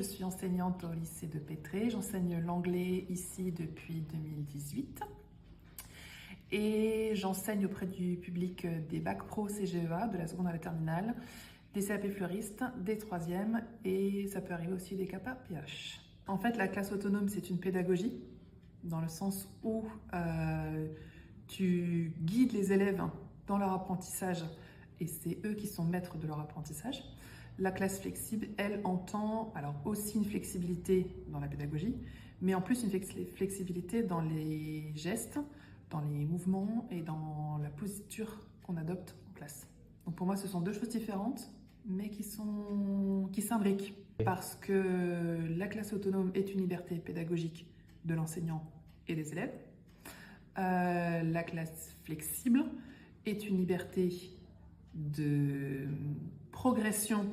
suis enseignante au lycée de Pétré. J'enseigne l'anglais ici depuis 2018. Et j'enseigne auprès du public des bacs pro CGEA, de la seconde à la terminale, des CAP fleuristes, des troisièmes et ça peut arriver aussi des CAPA PH. En fait, la classe autonome, c'est une pédagogie dans le sens où tu guides les élèves dans leur apprentissage et c'est eux qui sont maîtres de leur apprentissage. La classe flexible, elle, entend alors aussi une flexibilité dans la pédagogie, mais en plus une flexibilité dans les gestes, dans les mouvements et dans la posture qu'on adopte en classe. Donc pour moi, ce sont deux choses différentes, mais qui s'imbriquent. Parce que la classe autonome est une liberté pédagogique de l'enseignant et des élèves. La classe flexible est une liberté de progression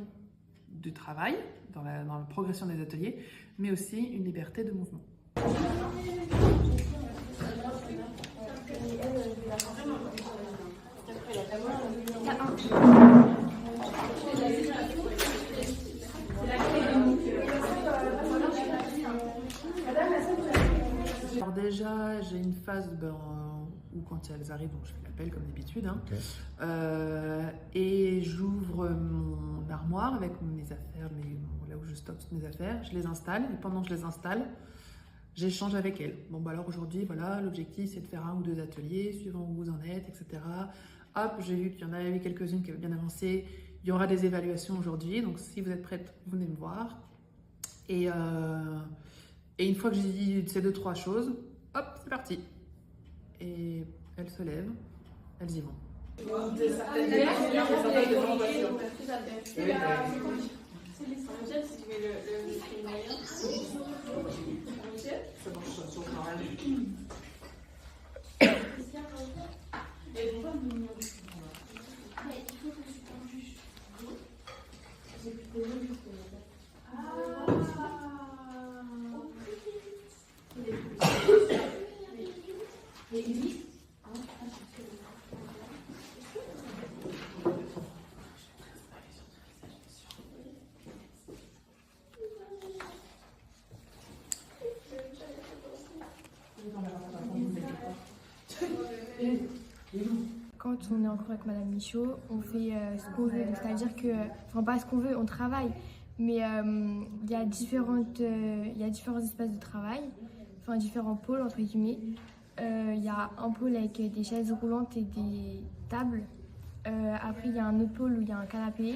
du travail, dans la progression des ateliers, mais aussi une liberté de mouvement. Alors déjà, j'ai une phase où quand elles arrivent, bon, je fais l'appel comme d'habitude, et j'ouvre mon armoire avec mes affaires, là où je stocke toutes mes affaires, je les installe, et pendant que je les installe, j'échange avec elles. Bon, bah alors aujourd'hui, voilà, l'objectif c'est de faire 1 ou 2 ateliers, suivant où vous en êtes, etc. Hop, j'ai vu qu'il y en avait quelques-unes qui avaient bien avancé, il y aura des évaluations aujourd'hui, donc si vous êtes prêtes, venez me voir. Et une fois que j'ai dit ces 2-3 choses, hop, c'est parti. Et elles se lèvent, elles y vont. Quand on est en cours avec Madame Michaud, on fait ce qu'on veut, c'est-à-dire que, enfin pas ce qu'on veut, on travaille, mais il y a différents espaces de travail, enfin différents pôles entre guillemets. Il y a un pôle avec des chaises roulantes et des tables. Après il y a un autre pôle où il y a un canapé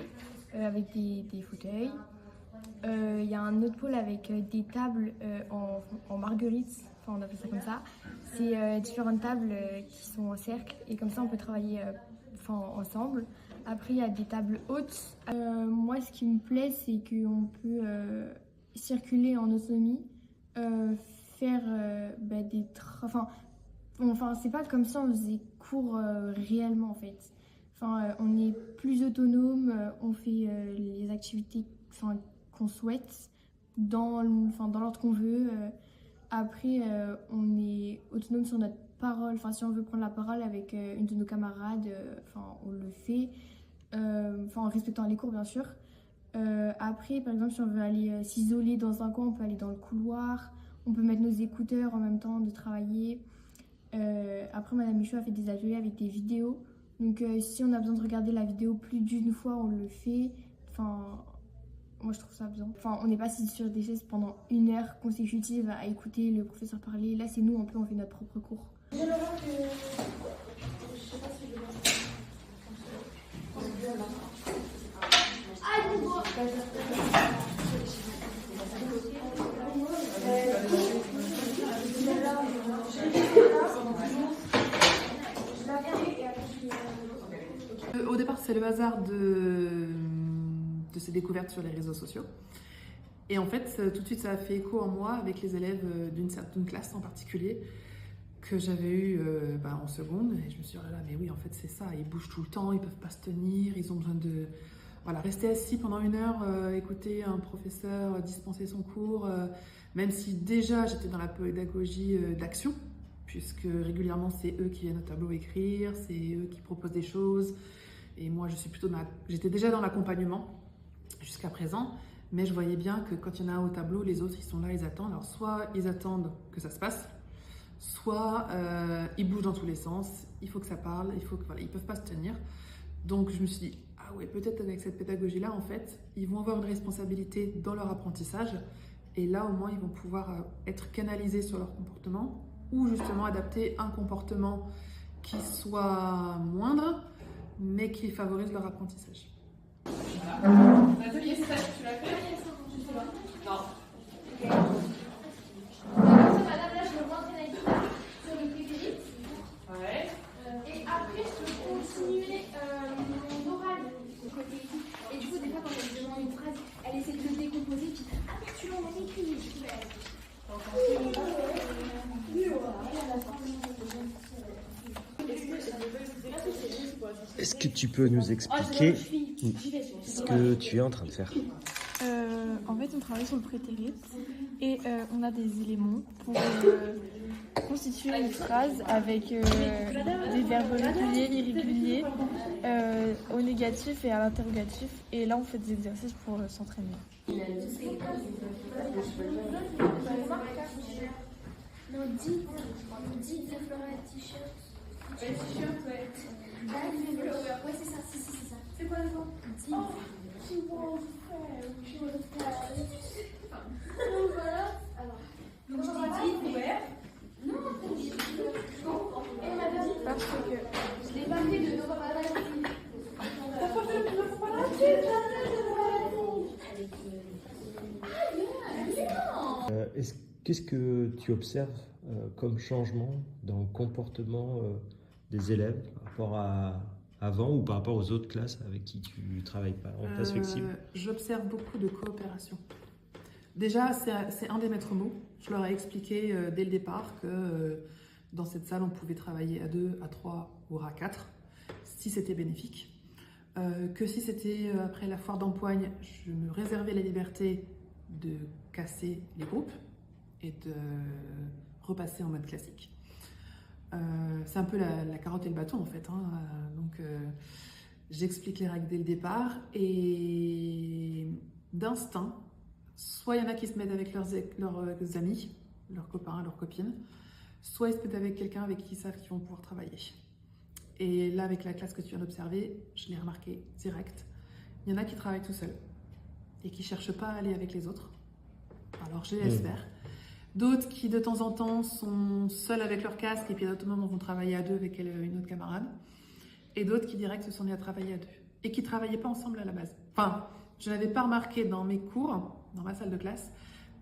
avec des fauteuils. Il y a un autre pôle avec des tables en marguerite, enfin on appelle ça comme ça. C'est différentes tables qui sont en cercle et comme ça on peut travailler ensemble. Après il y a des tables hautes. Moi ce qui me plaît c'est qu'on peut circuler en autonomie, faire c'est pas comme ça on faisait cours réellement en fait. On est plus autonome, on fait les activités qu'on souhaite dans l'ordre qu'on veut. Après, on est autonome sur notre parole. Si on veut prendre la parole avec une de nos camarades, on le fait. En respectant les cours, bien sûr. Après, par exemple, si on veut aller s'isoler dans un coin, on peut aller dans le couloir. On peut mettre nos écouteurs en même temps de travailler. Après, Madame Michaud a fait des ateliers avec des vidéos. Donc, si on a besoin de regarder la vidéo plus d'une fois, on le fait. Moi, je trouve ça bien. On n'est pas assis sur des chaises pendant 1 heure consécutive à écouter le professeur parler. Là, c'est nous, on fait notre propre cours. Au départ, c'est le hasard de ces découvertes sur les réseaux sociaux. Et en fait, tout de suite, ça a fait écho en moi avec les élèves d'une certaine classe en particulier que j'avais eu en seconde. Et je me suis dit, oh là là, mais oui, en fait, c'est ça. Ils bougent tout le temps, ils peuvent pas se tenir, ils ont besoin de rester assis pendant 1 heure, écouter un professeur dispenser son cours, même si déjà j'étais dans la pédagogie d'action, puisque régulièrement, c'est eux qui viennent au tableau écrire, c'est eux qui proposent des choses. Et moi, j'étais déjà dans l'accompagnement jusqu'à présent, Mais je voyais bien que quand il y en a un au tableau, les autres, ils sont là, ils attendent. Alors, soit ils attendent que ça se passe, soit ils bougent dans tous les sens, il faut que ça parle, voilà, ils ne peuvent pas se tenir. Donc, je me suis dit, ah ouais, peut-être avec cette pédagogie-là, en fait, ils vont avoir une responsabilité dans leur apprentissage. Et là, au moins, ils vont pouvoir être canalisés sur leur comportement ou justement adapter un comportement qui soit moindre, mais qui favorise leur apprentissage. L'atelier, c'est ça que tu l'as fait? Non. Madame, là, je me m'entraîne à guitare sur le préféré. Ouais. Et après, je peux continuer mon oral de côté écrit. Et du coup, des fois, quand elle me demande une phrase, elle essaie de le décomposer. Puis, ah, mais tu l'en as écrit. Du coup, Est-ce que tu peux nous expliquer ce que tu es en train de faire? En fait, on travaille sur le prétérit et on a des éléments pour constituer une phrase avec des verbes réguliers, irréguliers, au négatif et à l'interrogatif. Et là, on fait des exercices pour s'entraîner. non, dites de Flora t-shirt. T-shirt, ouais. Ouais, c'est ça, c'est ça. C'est quoi le nom? Dites. Donc voilà. Alors, Donc je dis ouvert. non, elle m'a dit Parce que je l'ai marqué de Nova Maladi. Pourquoi je ne peux pas la Qu'est-ce que tu observes comme changement dans le comportement des élèves par rapport à avant ou par rapport aux autres classes avec qui tu travailles pas en classe flexible? J'observe beaucoup de coopération. Déjà, c'est un des maîtres mots. Je leur ai expliqué dès le départ que dans cette salle, on pouvait travailler à 2, à 3 ou à 4, si c'était bénéfique. Que si c'était après la foire d'empoigne, je me réservais la liberté de casser les groupes et de repasser en mode classique. C'est un peu la carotte et le bâton en fait. Donc j'explique les règles dès le départ et d'instinct, soit il y en a qui se mettent avec leurs amis, leurs copains, leurs copines, soit ils se mettent avec quelqu'un avec qui ils savent qu'ils vont pouvoir travailler. Et là, avec la classe que tu viens d'observer, je l'ai remarqué direct. Il y en a qui travaillent tout seuls et qui ne cherchent pas à aller avec les autres. Alors, je les laisse faire. D'autres qui, de temps en temps, sont seuls avec leur casque et puis à d'autres moments vont travailler à deux avec une autre camarade. Et d'autres qui, direct, se sont mis à travailler à deux et qui ne travaillaient pas ensemble à la base. Enfin, je n'avais pas remarqué dans mes cours, dans ma salle de classe,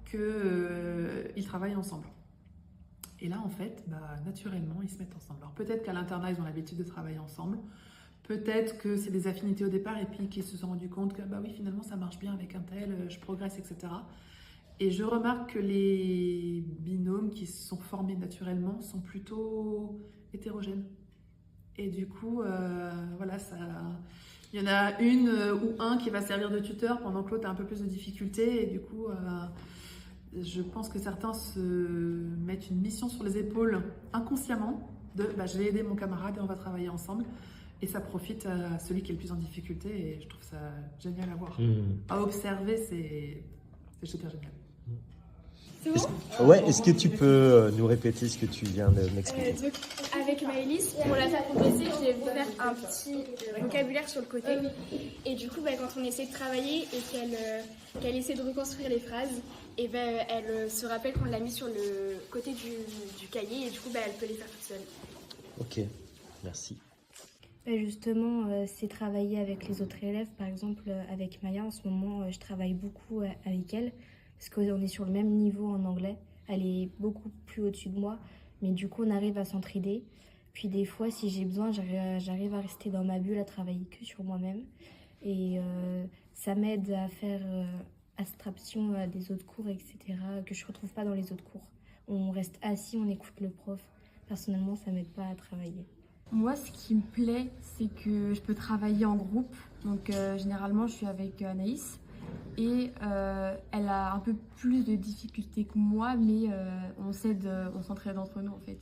qu'ils travaillent ensemble. Et là, en fait, naturellement, ils se mettent ensemble. Alors peut-être qu'à l'internat, ils ont l'habitude de travailler ensemble. Peut-être que c'est des affinités au départ et puis qu'ils se sont rendus compte que oui, finalement, ça marche bien avec un tel, je progresse, etc. Et je remarque que les binômes qui se sont formés naturellement sont plutôt hétérogènes. Et du coup, voilà, il y en a une ou un qui va servir de tuteur pendant que l'autre a un peu plus de difficultés. Et du coup, je pense que certains se mettent une mission sur les épaules inconsciemment de je vais aider mon camarade et on va travailler ensemble. Et ça profite à celui qui est le plus en difficulté. Et je trouve ça génial à voir. À observer, c'est super génial. Est-ce que tu peux nous répéter ce que tu viens de m'expliquer? Donc, avec Maëlys, pour la faire progresser, je vais vous faire un petit vocabulaire sur le côté. Et du coup, quand on essaie de travailler et qu'elle essaie de reconstruire les phrases, et elle se rappelle qu'on l'a mis sur le côté du cahier et du coup, elle peut les faire toute seule. Ok, merci. Justement, c'est travailler avec les autres élèves. Par exemple, avec Maya, en ce moment, je travaille beaucoup avec elle. Parce qu'on est sur le même niveau en anglais. Elle est beaucoup plus au-dessus de moi. Mais du coup, on arrive à s'entraider. Puis des fois, si j'ai besoin, j'arrive à rester dans ma bulle, à travailler que sur moi-même. Et ça m'aide à faire abstraction des autres cours, etc. que je ne retrouve pas dans les autres cours. On reste assis, on écoute le prof. Personnellement, ça ne m'aide pas à travailler. moi, ce qui me plaît, c'est que je peux travailler en groupe. Donc généralement, je suis avec Anaïs. Et elle a un peu plus de difficultés que moi, mais on s'entraide entre nous en fait.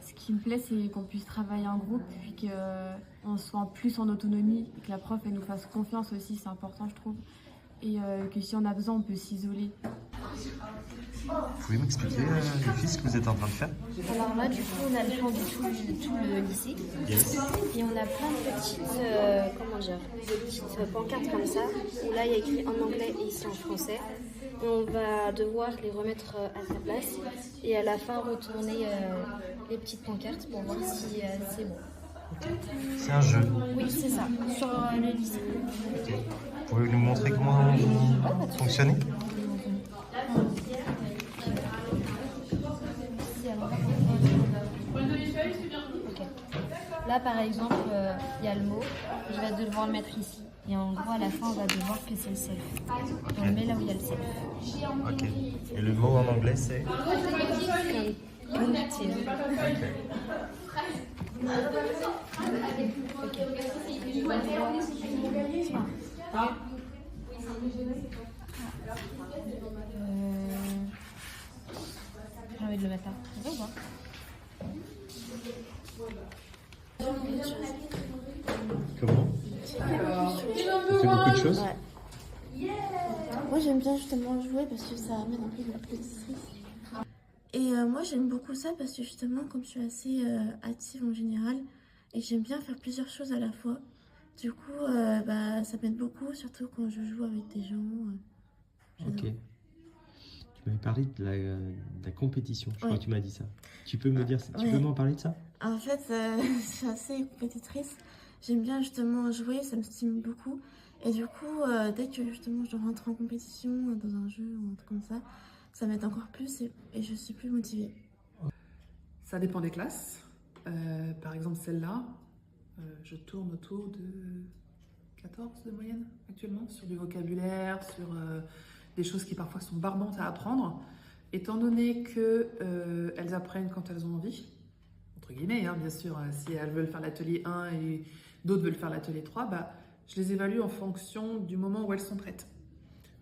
Ce qui me plaît, c'est qu'on puisse travailler en groupe, puis qu'on soit plus en autonomie, et que la prof elle nous fasse confiance aussi, c'est important je trouve. et que si on a besoin, on peut s'isoler. Vous pouvez m'expliquer les fiches ce que vous êtes en train de faire? Alors là, du coup, on a défendu tout le lycée. Yes. Et on a plein de petites pancartes comme ça, où là, il y a écrit en anglais et ici en français. Et on va devoir les remettre à sa place et à la fin retourner les petites pancartes pour voir si c'est bon. C'est un jeu. Oui, c'est ça, sur le lycée. Vous pouvez nous montrer comment vous fonctionnez? Ok. Là, par exemple, il y a le mot, je vais devoir le mettre ici. Et en gros, à la fin, on va devoir que c'est le self. On le met là où il y a le self. Ok. Et le mot en anglais, c'est? Connected. J'ai envie de le mettre là. On va voir. Comment? Tu fais beaucoup de choses? Moi j'aime bien justement jouer parce que ça amène un peu de la petite. Et moi j'aime beaucoup ça parce que justement comme je suis assez active en général et j'aime bien faire plusieurs choses à la fois. Du coup ça m'aide beaucoup, surtout quand je joue avec des gens. Ok. Tu m'avais parlé de la compétition, je crois que tu m'as dit ça. Tu peux me dire, tu peux m'en parler de ça? En fait, je suis assez compétitrice. J'aime bien justement jouer, ça me stimule beaucoup. Et du coup, dès que justement je rentre en compétition dans un jeu ou un truc comme ça m'aide encore plus et je suis plus motivée. Ça dépend des classes. Par exemple, celle-là, je tourne autour de 14 de moyenne actuellement, sur du vocabulaire, sur des choses qui parfois sont barbantes à apprendre. Étant donné qu'elles apprennent quand elles ont envie, entre guillemets, hein, bien sûr, si elles veulent faire l'atelier 1 et d'autres veulent faire l'atelier 3, je les évalue en fonction du moment où elles sont prêtes.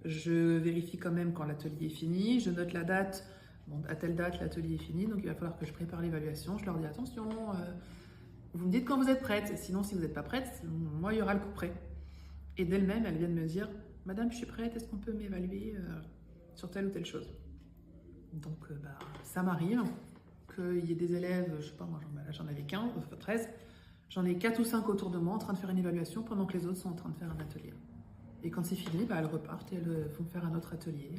Je vérifie quand même quand l'atelier est fini, je note la date, bon, à telle date l'atelier est fini, donc il va falloir que je prépare l'évaluation, je leur dis attention, vous me dites quand vous êtes prête, et sinon si vous n'êtes pas prête, moi il y aura le coup près. Et d'elles-mêmes, elles viennent me dire, madame je suis prête, est-ce qu'on peut m'évaluer sur telle ou telle chose? Donc ça m'arrive qu'il y ait des élèves, je sais pas moi j'en avais 15, enfin 13, j'en ai 4 ou 5 autour de moi en train de faire une évaluation pendant que les autres sont en train de faire un atelier. Et quand c'est fini, elles repartent et elles vont faire un autre atelier.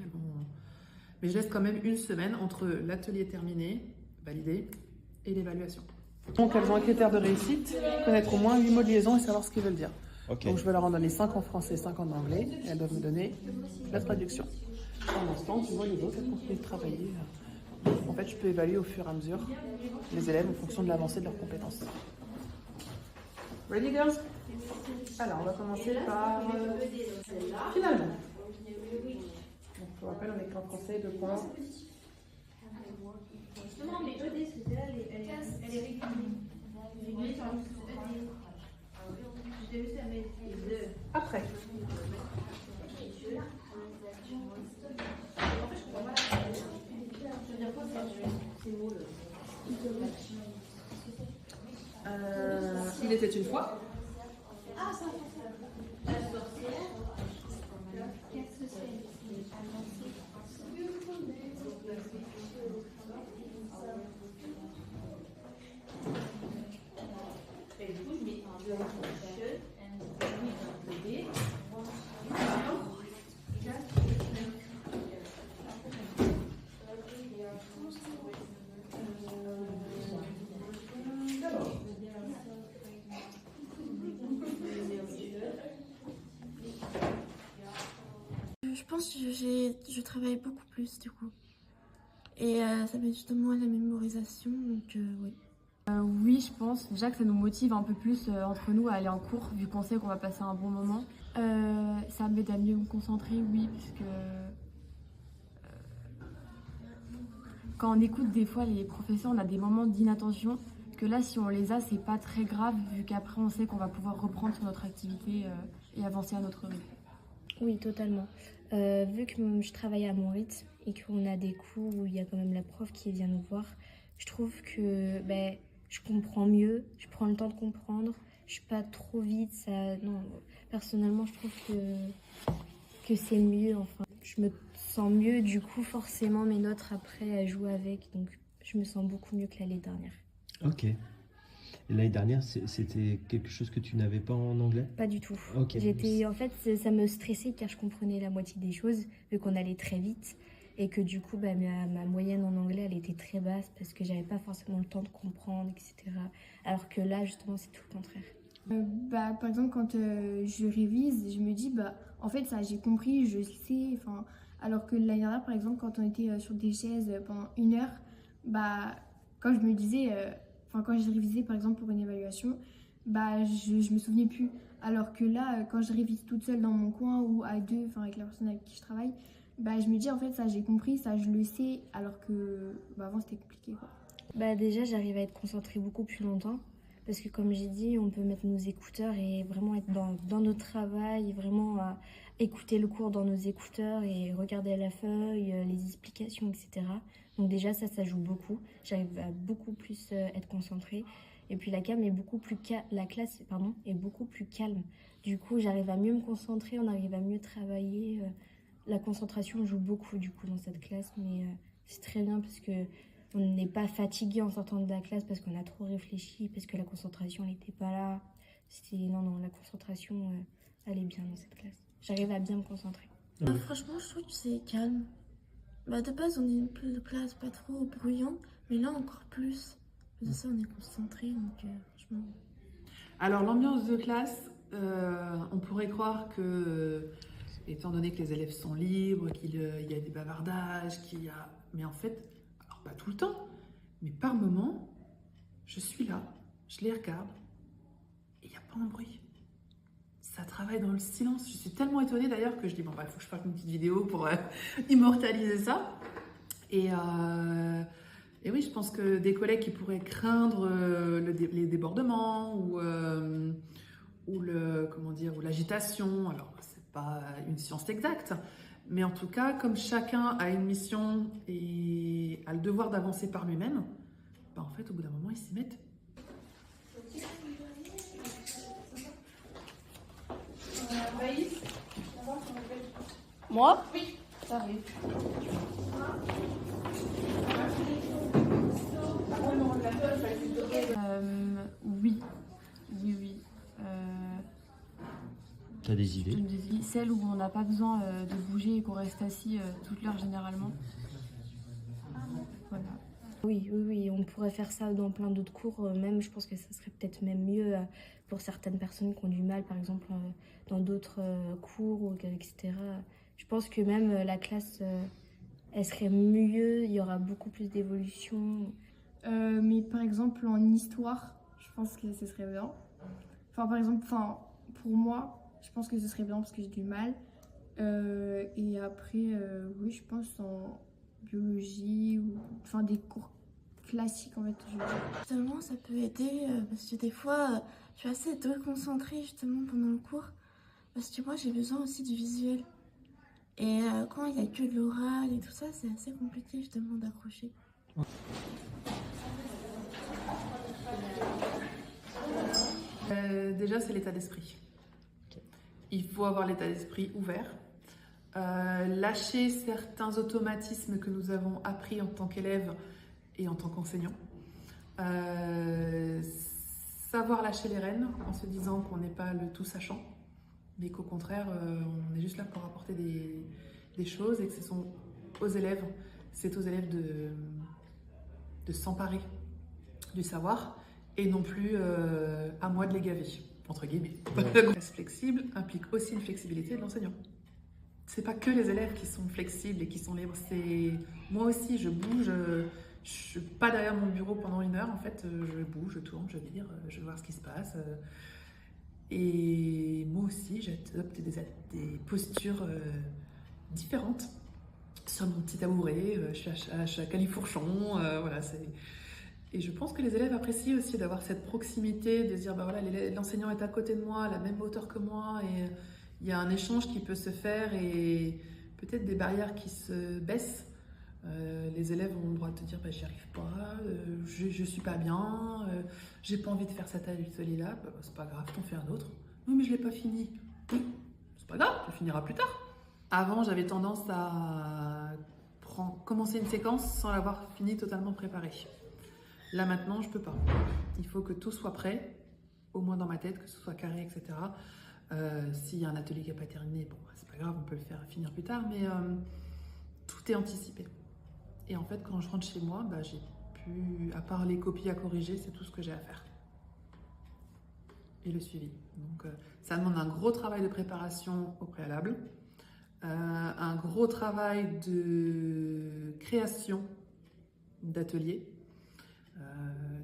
Mais je laisse quand même une semaine entre l'atelier terminé, validé, et l'évaluation. Donc elles ont un critère de réussite, connaître au moins 8 mots de liaison et savoir ce qu'ils veulent dire. Okay. Donc je vais leur en donner 5 en français, 5 en anglais, et elles doivent me donner la traduction. Pendant ce temps, tu vois les autres, elles continuent de travailler. En fait, je peux évaluer au fur et à mesure les élèves en fonction de l'avancée de leurs compétences. Ready, girls? Alors, on va commencer par finalement. Donc, je vous rappelle, on écrit en français 2 points. Après. Il était une fois. Je pense que je travaille beaucoup plus du coup. Et ça m'aide justement à la mémorisation, donc oui. Oui, je pense déjà que ça nous motive un peu plus entre nous à aller en cours, vu qu'on sait qu'on va passer un bon moment. Ça m'aide à mieux me concentrer, oui, puisque quand on écoute des fois les professeurs, on a des moments d'inattention, que là, si on les a, c'est pas très grave, vu qu'après on sait qu'on va pouvoir reprendre sur notre activité et avancer à notre rythme. Oui, totalement. Vu que je travaille à mon rythme et qu'on a des cours où il y a quand même la prof qui vient nous voir, je trouve que je comprends mieux, je prends le temps de comprendre, je suis pas trop vite. Non, personnellement, je trouve que que c'est mieux. Enfin, je me sens mieux, du coup, forcément, mes notes après, elles jouent avec. Donc, je me sens beaucoup mieux que l'année dernière. Ok. Et l'année dernière, c'était quelque chose que tu n'avais pas en anglais? Pas du tout. Ok. En fait, ça me stressait car je comprenais la moitié des choses, vu qu'on allait très vite. Et que du coup, ma moyenne en anglais, elle était très basse parce que j'avais pas forcément le temps de comprendre, etc. Alors que là, justement, c'est tout le contraire. Par exemple, quand je révise, je me dis, en fait, ça, j'ai compris, je sais. Alors que l'année dernière, par exemple, quand on était sur des chaises pendant 1 heure, quand je me disais, quand je révisais, par exemple, pour une évaluation, je me souvenais plus. Alors que là, quand je révise toute seule dans mon coin ou à deux, avec la personne avec qui je travaille, je me dis, en fait, ça, j'ai compris, ça, je le sais, alors que avant, c'était compliqué, quoi. Déjà, j'arrive à être concentrée beaucoup plus longtemps. Parce que comme j'ai dit, on peut mettre nos écouteurs et vraiment être dans notre travail, vraiment écouter le cours dans nos écouteurs et regarder la feuille, les explications, etc. Donc déjà, ça joue beaucoup. J'arrive à beaucoup plus être concentrée. Et puis la classe est beaucoup plus calme. Du coup, j'arrive à mieux me concentrer, on arrive à mieux travailler. La concentration joue beaucoup du coup dans cette classe, mais c'est très bien parce que on n'est pas fatigué en sortant de la classe parce qu'on a trop réfléchi, parce que la concentration n'était pas là. Non, la concentration, elle est bien dans cette classe. J'arrive à bien me concentrer. Franchement, je trouve que c'est calme. De base, on est une classe pas trop bruyante, mais là encore plus. De ça, on est concentré, donc franchement. Alors l'ambiance de classe, on pourrait croire que, étant donné que les élèves sont libres, qu'il y a des bavardages, mais en fait, alors pas tout le temps, mais par moment, je suis là, je les regarde, et il n'y a pas un bruit. Ça travaille dans le silence. Je suis tellement étonnée d'ailleurs que je dis, il faut que je fasse une petite vidéo pour immortaliser ça. Et oui, je pense que des collègues qui pourraient craindre les débordements ou l'agitation, alors c'est pas une science exacte, mais en tout cas, comme chacun a une mission et a le devoir d'avancer par lui-même, en fait, au bout d'un moment, ils s'y mettent. Moi? Oui. Ça arrive. Oui. T'as des idées? Celle où on n'a pas besoin de bouger et qu'on reste assis toute l'heure généralement. Voilà. Oui, on pourrait faire ça dans plein d'autres cours. Même, je pense que ça serait peut-être même mieux pour certaines personnes qui ont du mal, par exemple, dans d'autres cours, etc. Je pense que même la classe, elle serait mieux, il y aura beaucoup plus d'évolution. Mais par exemple, en histoire, je pense que ce serait bien. Pour moi, je pense que ce serait bien parce que j'ai du mal. Et après, oui, je pense en biologie ou des cours classiques en fait. Justement, ça peut aider parce que des fois, je suis assez déconcentrée justement pendant le cours. Parce que moi, j'ai besoin aussi du visuel. Et quand il n'y a que de l'oral et tout ça, c'est assez compliqué justement d'accrocher. Déjà, c'est l'état d'esprit. Il faut avoir l'état d'esprit ouvert. Lâcher certains automatismes que nous avons appris en tant qu'élèves et en tant qu'enseignants. Savoir lâcher les rênes en se disant qu'on n'est pas le tout sachant, mais qu'au contraire, on est juste là pour apporter des choses et que c'est aux élèves de s'emparer du savoir et non plus à moi de les gaver, entre guillemets. La classe flexible implique aussi une flexibilité de l'enseignant. C'est pas que les élèves qui sont flexibles et qui sont libres, c'est moi aussi, je bouge, je suis pas derrière mon bureau pendant 1 heure, en fait, je bouge, je tourne, je vire, je veux voir ce qui se passe. Et moi aussi, j'adopte des postures différentes sur mon petit tabouret, je suis à califourchon, voilà, et je pense que les élèves apprécient aussi d'avoir cette proximité, de se dire, l'enseignant est à côté de moi, à la même hauteur que moi, et il y a un échange qui peut se faire et peut-être des barrières qui se baissent. Les élèves ont le droit de te dire, j'y arrive pas, je suis pas bien, j'ai pas envie de faire cet atelier-là, c'est pas grave, t'en fais un autre. Oui, mais je l'ai pas fini. Oui, c'est pas grave, tu finiras plus tard. Avant, j'avais tendance à commencer une séquence sans l'avoir fini totalement préparée. Là maintenant, je peux pas. Il faut que tout soit prêt, au moins dans ma tête, que ce soit carré, etc. S'il y a un atelier qui n'est pas terminé, bon, c'est pas grave, on peut le faire finir plus tard, mais tout est anticipé. Et en fait, quand je rentre chez moi, j'ai plus, à part les copies à corriger, c'est tout ce que j'ai à faire. Et le suivi. Donc, ça demande un gros travail de préparation au préalable, un gros travail de création d'ateliers,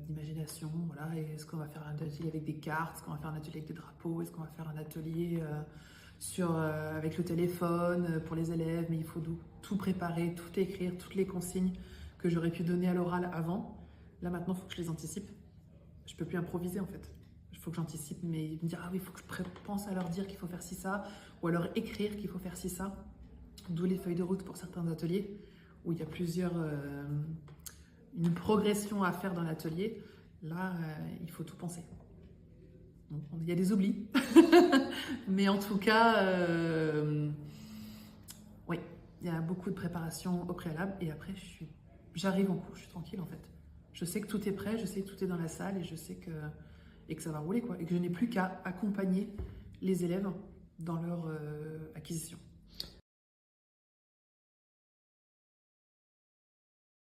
d'imagination. Voilà. Est-ce qu'on va faire un atelier avec des cartes? Est-ce qu'on va faire un atelier avec des drapeaux? Est-ce qu'on va faire un atelier avec le téléphone pour les élèves? Mais il faut tout préparer, tout écrire, toutes les consignes que j'aurais pu donner à l'oral avant. Là maintenant, il faut que je les anticipe. Je ne peux plus improviser en fait. Il faut que j'anticipe, mais me dire, ah oui, il faut que je pense à leur dire qu'il faut faire ci, ça, ou à leur écrire qu'il faut faire ci, ça. D'où les feuilles de route pour certains ateliers, où il y a une progression à faire dans l'atelier. Là, il faut tout penser. Donc, il y a des oublis, mais en tout cas, oui, il y a beaucoup de préparation au préalable, et après, j'arrive en cours, je suis tranquille en fait. Je sais que tout est prêt, je sais que tout est dans la salle, et je sais que ça va rouler, quoi, et que je n'ai plus qu'à accompagner les élèves dans leur acquisition.